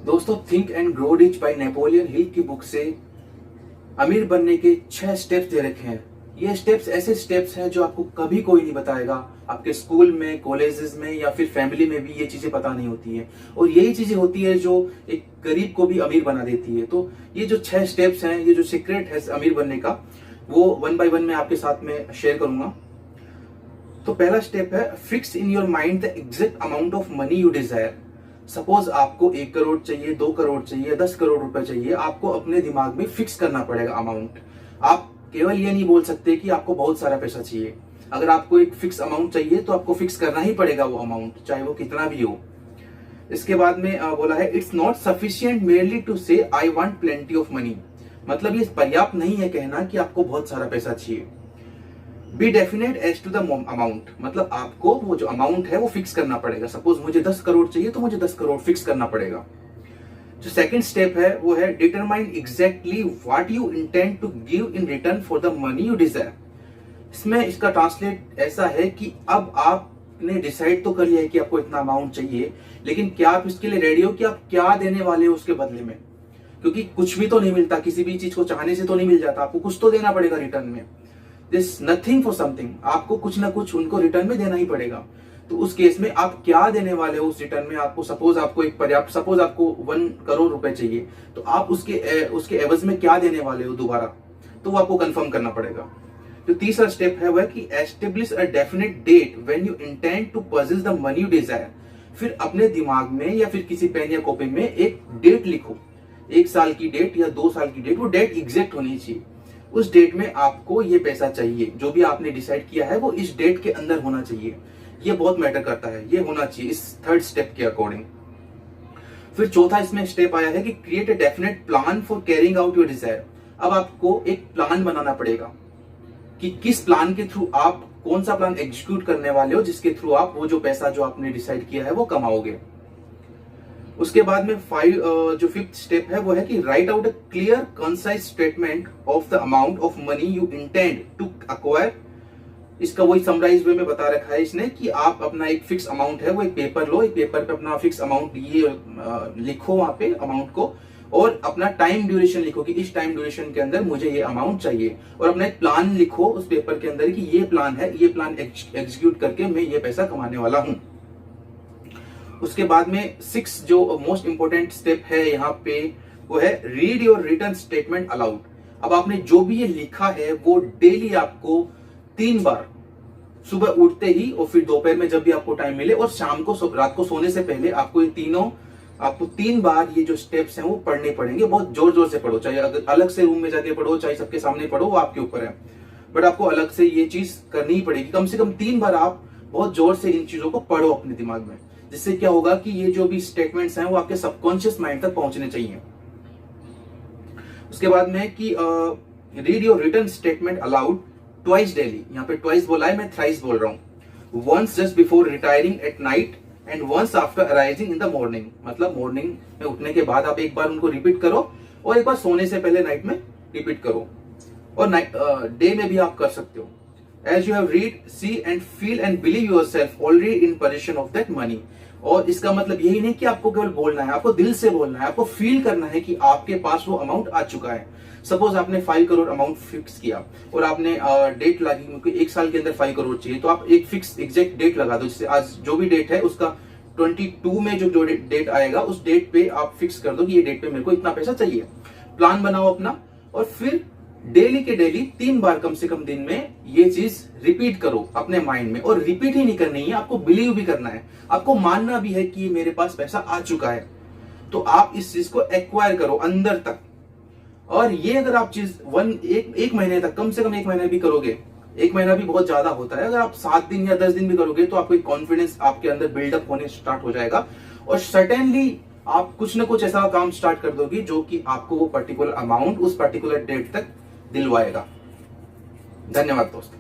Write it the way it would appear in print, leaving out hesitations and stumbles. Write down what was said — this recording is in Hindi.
दोस्तों, think and grow rich by Napoleon Hill की बुक से अमीर बनने के 6 स्टेप्स दे रखे हैं। ये स्टेप्स ऐसे स्टेप्स हैं जो आपको कभी कोई नहीं बताएगा। आपके स्कूल में, कॉलेजेस में या फिर फैमिली में भी ये चीजें पता नहीं होती है, और यही चीजें होती है जो एक गरीब को भी अमीर बना देती है। तो ये जो 6 स्टेप्स हैं, ये जो सीक्रेट है अमीर बनने का, वो 1 बाय 1 मैं आपके साथ में शेयर करूंगा। तो पहला स्टेप है, fix in your mind the exact amount of money you Dzire. Suppose आपको 1 करोड़ चाहिए, 2 करोड़ चाहिए, 10 करोड़ रुपए चाहिए, आपको अपने दिमाग में फिक्स करना पड़ेगा अमाउंट। आप केवल ये नहीं बोल सकते कि आपको बहुत सारा पैसा चाहिए। अगर आपको एक फिक्स अमाउंट चाहिए तो आपको फिक्स करना ही पड़ेगा वो अमाउंट, चाहे वो कितना भी हो। इसके बाद में बोला है, it's not sufficient merely to say I want plenty of money. मतलब ये पर्याप्त नहीं है कहना कि आपको बहुत सारा पैसा चाहिए। Be definite as to the amount, मतलब आपको वो जो अमाउंट है वो फिक्स करना पड़ेगा। सपोज मुझे 10 करोड़ चाहिए तो मुझे 10 करोड़ फिक्स करना पड़ेगा। जो सेकंड स्टेप है वो है, determine exactly what you intend to give in return for the money you desire. इसमें इसका ट्रांसलेट ऐसा है कि अब आपने डिसाइड तो कर लिया है कि आपको इतना अमाउंट चाहिए, लेकिन क्या आप इसके लिए रेडी हो कि आप क्या देने वाले हो उसके बदले में? क्योंकि कुछ भी तो नहीं मिलता, किसी भी चीज को चाहने से तो नहीं मिल जाता, आपको कुछ तो देना पड़ेगा रिटर्न में। दिस नथिंग फॉर समथिंग, आपको कुछ ना कुछ उनको रिटर्न में देना ही पड़ेगा। तो उस केस में आप क्या देने वाले हो उस रिटर्न में? आपको सपोज आपको एक पर्याप्त, सपोज आपको 1 करोड़ रुपए चाहिए, तो आप उसके एवज में क्या देने वाले हो दोबारा, तो वो आपको कंफर्म करना पड़ेगा। जो तीसरा स्टेप है वह कि establish a definite date when you intend to purchase the money you desire. फिर अपने दिमाग में या फिर किसी पेन या कॉपी में एक डेट लिखो, 1 साल की डेट या 2 साल की डेट, वो डेट एग्जैक्ट होनी चाहिए। उस डेट में आपको ये पैसा चाहिए, जो भी आपने डिसाइड किया है वो इस डेट के अंदर होना चाहिए। ये बहुत मैटर करता है, ये होना चाहिए इस थर्ड स्टेप के अकॉर्डिंग। फिर चौथा इसमें स्टेप आया है कि create a definite plan for carrying out your desire. अब आपको एक प्लान बनाना पड़ेगा कि किस प्लान के थ्रू आप, कौन सा प्लान एग्जीक्यूट करने वाले हो जिसके थ्रू आप वो जो पैसा जो आपने डिसाइड किया है वो कमाओगे। उसके बाद में जो 5th स्टेप है वो है कि write out a clear concise statement of the amount of money you intend to acquire. इसका वही समराइज वे में बता रखा है इसने कि आप अपना एक फिक्स अमाउंट है वो एक पेपर लो, एक पेपर पे अपना फिक्स अमाउंट ये लिखो वहां पे अमाउंट को, और अपना टाइम ड्यूरेशन लिखो कि इस टाइम ड्यूरेशन के अंदर मुझे ये अमाउंट चाहिए, और अपना एक प्लान लिखो उस पेपर के अंदर कि ये प्लान है, ये प्लान एग्जीक्यूट करके मैं ये पैसा कमाने वाला हूं। उसके बाद में 6 जो मोस्ट इंपोर्टेंट स्टेप है यहाँ पे वो है, read your return statement allowed. अब आपने जो भी ये लिखा है वो डेली आपको 3 बार, सुबह उठते ही और फिर दोपहर में जब भी आपको टाइम मिले और शाम को रात को सोने से पहले आपको ये तीनों, आपको 3 बार ये जो स्टेप्स हैं वो पढ़ने पड़ेंगे। बहुत जोर जोर से पढ़ो, चाहे अगर अलग से रूम में जाके पढ़ो, चाहे सबके सामने पढ़ो, वो आपके ऊपर है, बट आपको अलग से ये चीज करनी ही पड़ेगी। कम से कम 3 बार आप बहुत जोर से इन चीजों को पढ़ो अपने दिमाग में, जिससे क्या होगा कि ये जो भी स्टेटमेंट्स हैं वो आपके सबकॉन्शियस माइंड तक पहुंचने चाहिए। उसके बाद में कि read your return statement allowed twice daily. यहाँ पे ट्वाइस बोला है, मैं थ्राइस बोल रहा हूँ। Once just before retiring at night and once after arising in the morning. मतलब मॉर्निंग में उठने के बाद आप एक बार उनको रिपीट करो, और एक बार सोने से पहले नाइट में रिपीट करो, और डे में भी आप कर सकते हो। As you have read, see and feel and believe yourself already in possession of that money। और इसका मतलब यही नहीं कि आपको केवल बोलना है, आपको दिल से बोलना है, आपको फील करना है कि आपके पास वो अमाउंट आ चुका है। सपोज आपने 5 करोड़ अमाउंट फिक्स किया और आपने डेट लगी, क्योंकि 1 साल के अंदर 5 करोड़ चाहिए, तो आप एक फिक्स एग्जैक्ट डेट लगा दो। जैसे आज जो भी डेट है उसका 22 में जो डेट आएगा उस डेट पे आप फिक्स कर दो कि ये डेट पे मेरे को इतना पैसा चाहिए। प्लान बनाओ अपना, और फिर डेली के डेली 3 बार कम से कम दिन में ये चीज रिपीट करो अपने माइंड में। और रिपीट ही नहीं करनी है, आपको बिलीव भी करना है, आपको मानना भी है कि मेरे पास पैसा आ चुका है। तो आप इस चीज को एक्वायर करो अंदर तक। और ये अगर आप चीज एक महीने तक, कम से कम 1 महीना भी करोगे, 1 महीना भी बहुत ज्यादा होता है, अगर आप 7 दिन या 10 दिन भी करोगे तो आपको एक कॉन्फिडेंस आपके अंदर बिल्डअप होने स्टार्ट हो जाएगा, और सर्टेनली आप कुछ ना कुछ ऐसा काम स्टार्ट कर दोगे जो कि आपको वो पर्टिकुलर अमाउंट उस पर्टिकुलर डेट तक दिलवाएगा। धन्यवाद दोस्तों।